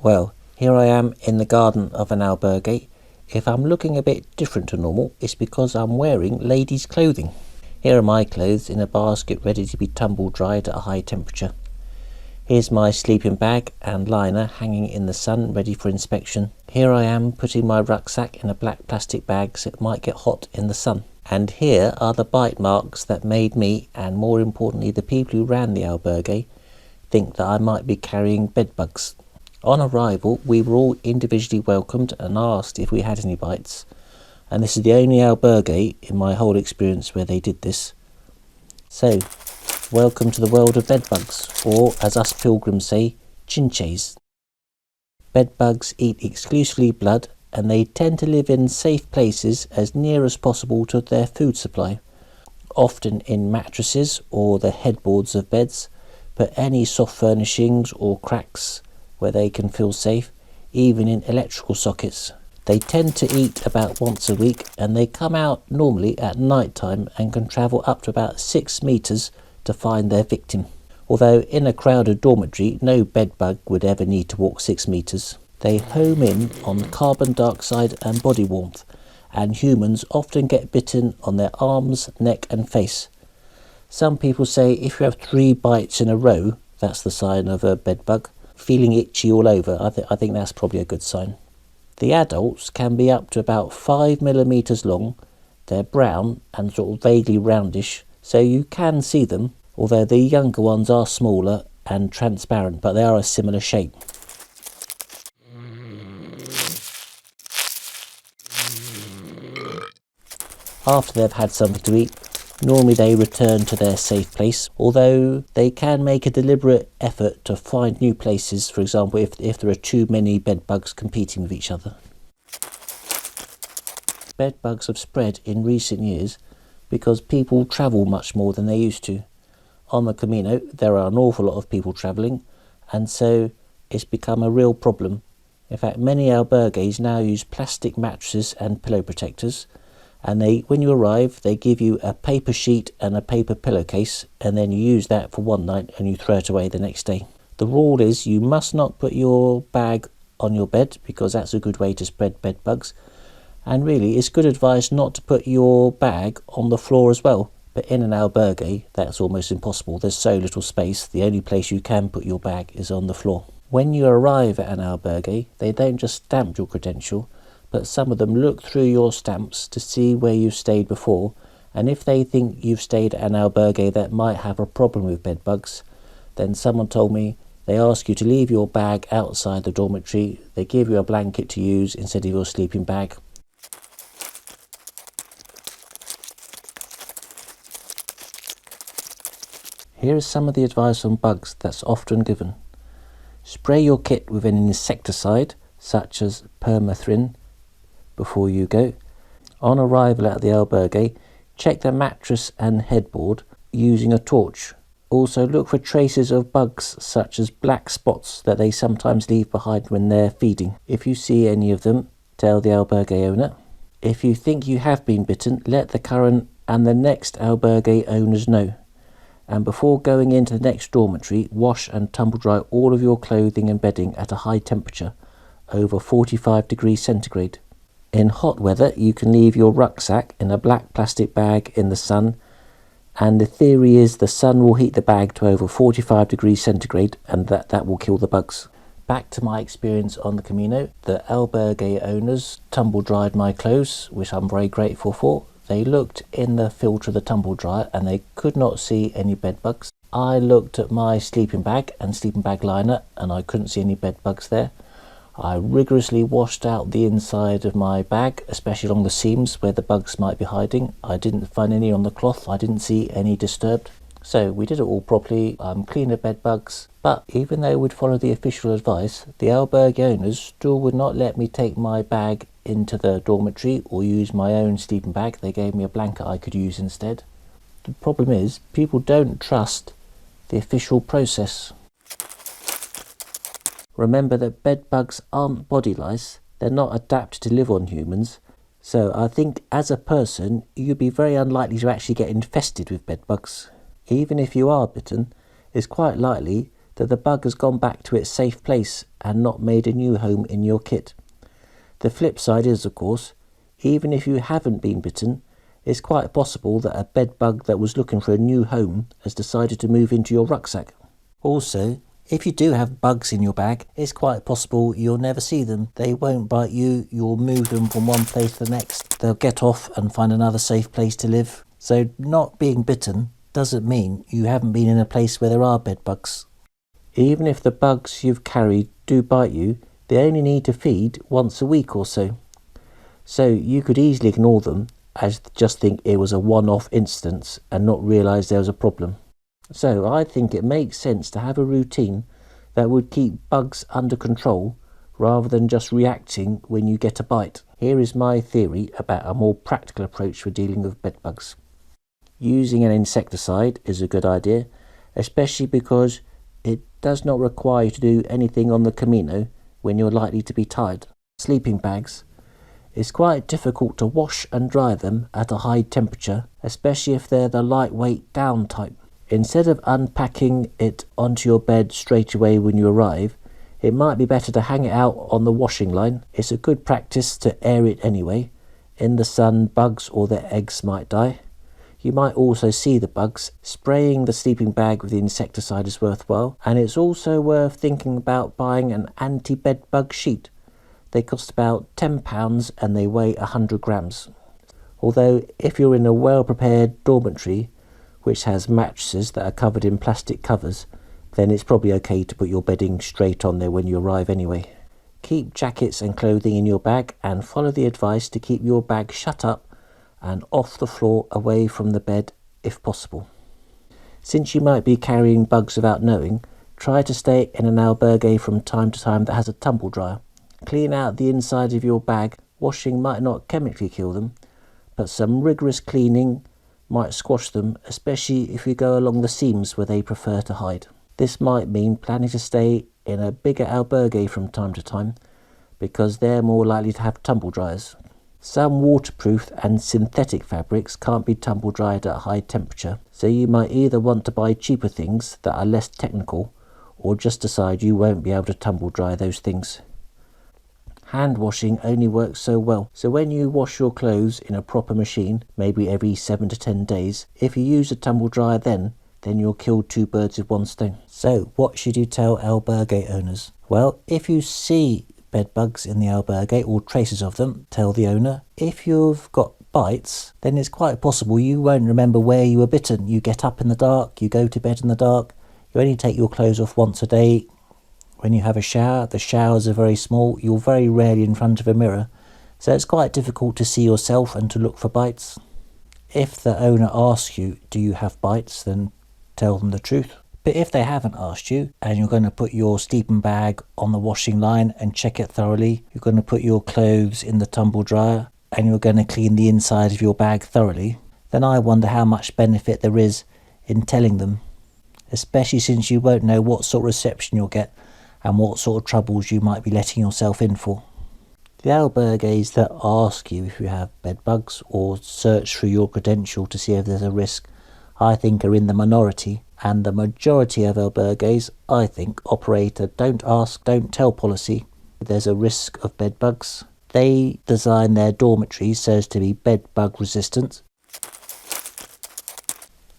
Well, here I am in the garden of an albergue. If I'm looking a bit different to normal, it's because I'm wearing ladies' clothing. Here are my clothes in a basket ready to be tumble dried at a high temperature. Here's my sleeping bag and liner hanging in the sun ready for inspection. Here I am putting my rucksack in a black plastic bag so it might get hot in the sun. And here are the bite marks that made me, and more importantly the people who ran the albergue, think that I might be carrying bed bugs. On arrival, we were all individually welcomed and asked if we had any bites, and this is the only albergue in my whole experience where they did this. So, welcome to the world of bed bugs, or as us pilgrims say, chinches. Bed bugs eat exclusively blood, and they tend to live in safe places as near as possible to their food supply, often in mattresses or the headboards of beds, but any soft furnishings or cracks where they can feel safe, even in electrical sockets. They tend to eat about once a week, and they come out normally at night time and can travel up to about 6 meters to find their victim. Although in a crowded dormitory, no bed bug would ever need to walk 6 meters. They home in on carbon dioxide and body warmth, and humans often get bitten on their arms, neck and face. Some people say if you have 3 bites in a row, that's the sign of a bed bug. Feeling itchy all over, I think that's probably a good sign. The adults can be up to about 5 millimeters long. They're brown and sort of vaguely roundish, so you can see them, although the younger ones are smaller and transparent, but they are a similar shape. After they've had something to eat, normally they return to their safe place, although they can make a deliberate effort to find new places, for example if there are too many bed bugs competing with each other. Bed bugs have spread in recent years because people travel much more than they used to. On the Camino there are an awful lot of people travelling, and so it's become a real problem. In fact, many albergues now use plastic mattresses and pillow protectors, and when you arrive they give you a paper sheet and a paper pillowcase, and then you use that for one night and you throw it away the next day. The rule is you must not put your bag on your bed, because that's a good way to spread bed bugs, and really it's good advice not to put your bag on the floor as well. But in an albergue that's almost impossible. There's so little space, the only place you can put your bag is on the floor. When you arrive at an albergue, they don't just stamp your credential, but some of them look through your stamps to see where you've stayed before, and if they think you've stayed at an albergue that might have a problem with bed bugs, then someone told me they ask you to leave your bag outside the dormitory, they give you a blanket to use instead of your sleeping bag. Here is some of the advice on bugs that's often given. Spray your kit with an insecticide such as permethrin before you go. On arrival at the albergue, check the mattress and headboard using a torch. Also look for traces of bugs such as black spots that they sometimes leave behind when they're feeding. If you see any of them, tell the albergue owner. If you think you have been bitten, let the current and the next albergue owners know. And before going into the next dormitory, wash and tumble dry all of your clothing and bedding at a high temperature, over 45 degrees centigrade. In hot weather, you can leave your rucksack in a black plastic bag in the sun, and the theory is the sun will heat the bag to over 45 degrees centigrade, and that will kill the bugs. Back to my experience on the Camino, the albergue owners tumble dried my clothes, which I'm very grateful for. They looked in the filter of the tumble dryer and they could not see any bed bugs. I looked at my sleeping bag and sleeping bag liner and I couldn't see any bed bugs there. I rigorously washed out the inside of my bag, especially along the seams where the bugs might be hiding. I didn't find any on the cloth, I didn't see any disturbed. So we did it all properly, clean of bed bugs, but even though we'd followed the official advice, the albergue owners still would not let me take my bag into the dormitory or use my own sleeping bag. They gave me a blanket I could use instead. The problem is, people don't trust the official process. Remember that bed bugs aren't body lice, they're not adapted to live on humans, so I think as a person you'd be very unlikely to actually get infested with bed bugs. Even if you are bitten, it's quite likely that the bug has gone back to its safe place and not made a new home in your kit. The flip side is, of course, even if you haven't been bitten, it's quite possible that a bed bug that was looking for a new home has decided to move into your rucksack. Also, if you do have bugs in your bag, it's quite possible you'll never see them. They won't bite you, you'll move them from one place to the next. They'll get off and find another safe place to live. So not being bitten doesn't mean you haven't been in a place where there are bed bugs. Even if the bugs you've carried do bite you, they only need to feed once a week or so. So you could easily ignore them as just think it was a one-off instance and not realise there was a problem. So I think it makes sense to have a routine that would keep bugs under control rather than just reacting when you get a bite. Here is my theory about a more practical approach for dealing with bed bugs. Using an insecticide is a good idea, especially because it does not require you to do anything on the Camino when you're likely to be tired. Sleeping bags. It's quite difficult to wash and dry them at a high temperature, especially if they're the lightweight down type. Instead of unpacking it onto your bed straight away when you arrive, it might be better to hang it out on the washing line. It's a good practice to air it anyway. In the sun, bugs or their eggs might die. You might also see the bugs. Spraying the sleeping bag with the insecticide is worthwhile, and it's also worth thinking about buying an anti-bed bug sheet. They cost about £10 and they weigh 100 grams. Although if you're in a well-prepared dormitory, which has mattresses that are covered in plastic covers, then it's probably okay to put your bedding straight on there when you arrive anyway. Keep jackets and clothing in your bag and follow the advice to keep your bag shut up and off the floor away from the bed if possible. Since you might be carrying bugs without knowing, try to stay in an albergue from time to time that has a tumble dryer. Clean out the inside of your bag. Washing might not chemically kill them, but some rigorous cleaning might squash them, especially if you go along the seams where they prefer to hide. This might mean planning to stay in a bigger albergue from time to time, because they're more likely to have tumble dryers. Some waterproof and synthetic fabrics can't be tumble dried at a high temperature, so you might either want to buy cheaper things that are less technical, or just decide you won't be able to tumble dry those things. Hand washing only works so well, so when you wash your clothes in a proper machine, maybe every 7 to 10 days, if you use a tumble dryer then you'll kill two birds with one stone. So what should you tell albergue owners? Well, if you see bed bugs in the albergue or traces of them, tell the owner. If you've got bites, then it's quite possible you won't remember where you were bitten. You get up in the dark, you go to bed in the dark, you only take your clothes off once a day. When you have a shower, the showers are very small, you're very rarely in front of a mirror, so it's quite difficult to see yourself and to look for bites. If the owner asks you, do you have bites, then tell them the truth. But if they haven't asked you, and you're going to put your sleeping bag on the washing line and check it thoroughly, you're going to put your clothes in the tumble dryer, and you're going to clean the inside of your bag thoroughly, then I wonder how much benefit there is in telling them, especially since you won't know what sort of reception you'll get and what sort of troubles you might be letting yourself in for. The albergues that ask you if you have bed bugs or search through your credential to see if there's a risk, I think are in the minority, and the majority of albergues, I think, operate a don't ask, don't tell policy. There's a risk of bed bugs. They design their dormitories so as to be bed bug resistant.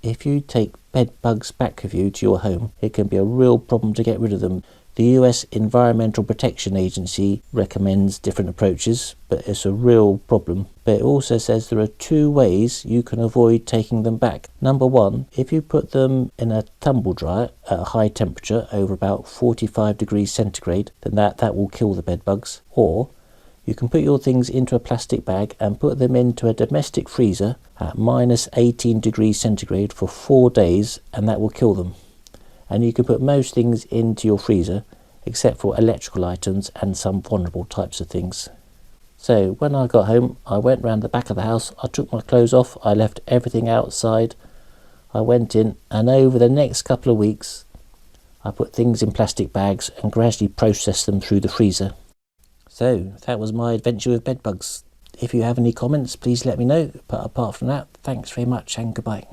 If you take bed bugs back with you to your home, it can be a real problem to get rid of them. The US Environmental Protection Agency recommends different approaches, but it's a real problem. But it also says there are 2 ways you can avoid taking them back. Number 1, if you put them in a tumble dryer at a high temperature over about 45 degrees centigrade, then that will kill the bed bugs. Or you can put your things into a plastic bag and put them into a domestic freezer at minus 18 degrees centigrade for 4 days, and that will kill them. And you can put most things into your freezer except for electrical items and some vulnerable types of things. So when I got home, I went round the back of the house, I took my clothes off, I left everything outside, I went in, and over the next couple of weeks I put things in plastic bags and gradually processed them through the freezer. So that was my adventure with bed bugs. If you have any comments, please let me know, but apart from that, thanks very much and goodbye.